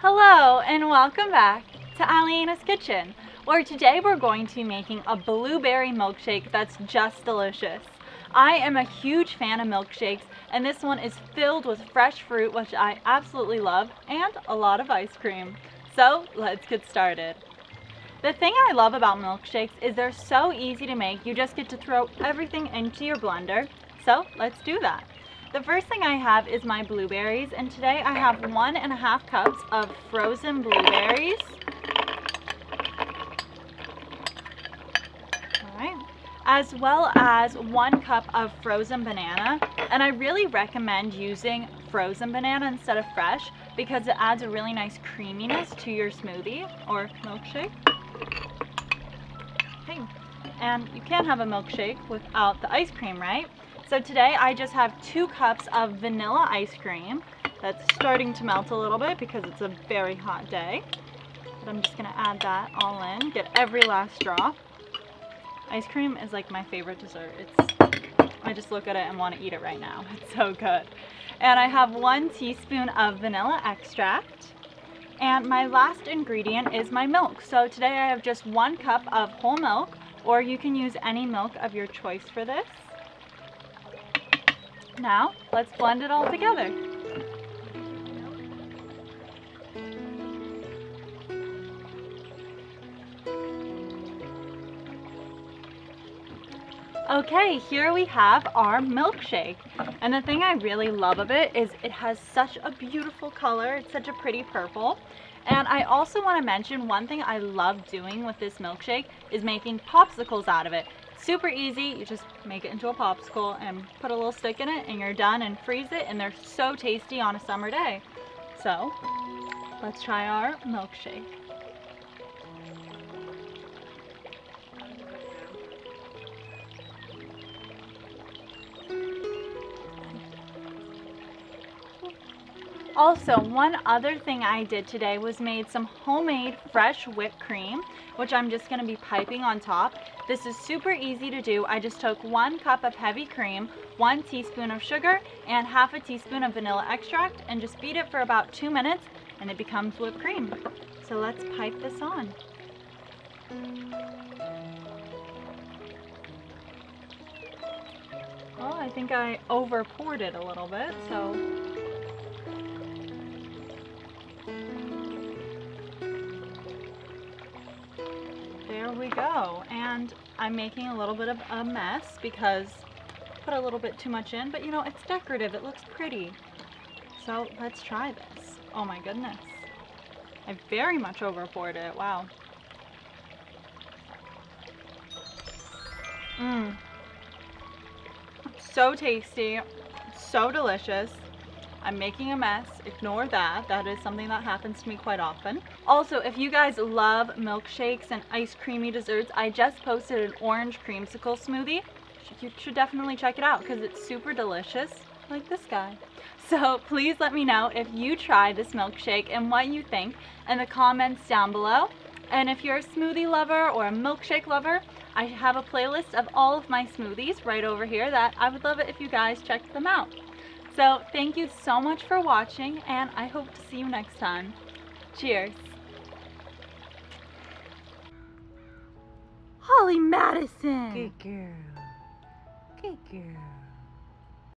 Hello and welcome back to Aliena's Kitchen, where today we're going to be making a blueberry milkshake that's just delicious. I am a huge fan of milkshakes, and this one is filled with fresh fruit, which I absolutely love, and a lot of ice cream. So let's get started. The thing I love about milkshakes is they're so easy to make. You just get to throw everything into your blender. So let's do that. The first thing I have is my blueberries, and today I have 1.5 cups of frozen blueberries. Alright, as well as 1 cup of frozen banana, and I really recommend using frozen banana instead of fresh because it adds a really nice creaminess to your smoothie or milkshake. Okay, and you can't have a milkshake without the ice cream, right? So today I just have 2 cups of vanilla ice cream that's starting to melt a little bit because it's a very hot day. But I'm just going to add that all in, get every last drop. Ice cream is like my favorite dessert. I just look at it and want to eat it right now. It's so good. And I have 1 teaspoon of vanilla extract. And my last ingredient is my milk. So today I have just 1 cup of whole milk, or you can use any milk of your choice for this. Now, let's blend it all together. Okay, here we have our milkshake. And the thing I really love of it is it has such a beautiful color. It's such a pretty purple. And I also want to mention one thing I love doing with this milkshake is making popsicles out of it. Super easy. You just make it into a popsicle and put a little stick in it and you're done, and freeze it, and they're so tasty on a summer day. So let's try our milkshake. Also, one other thing I did today was made some homemade fresh whipped cream, which I'm just going to be piping on top. This is super easy to do. I just took 1 cup of heavy cream, 1 teaspoon of sugar, and half a teaspoon of vanilla extract, and just beat it for about 2 minutes, and it becomes whipped cream. So let's pipe this on. Well, I think I over poured it a little bit, so there we go. And I'm making a little bit of a mess because I put a little bit too much in, but you know, it's decorative, it looks pretty. So let's try this. Oh my goodness. I very much over poured it, wow. So tasty, so delicious. I'm making a mess, ignore that. That is something that happens to me quite often. Also, if you guys love milkshakes and ice creamy desserts, I just posted an orange creamsicle smoothie. You should definitely check it out because it's super delicious, like this guy. So please let me know if you try this milkshake and what you think in the comments down below. And if you're a smoothie lover or a milkshake lover, I have a playlist of all of my smoothies right over here that I would love it if you guys checked them out. So thank you so much for watching, and I hope to see you next time. Cheers. Holly Madison. Good girl. Good girl.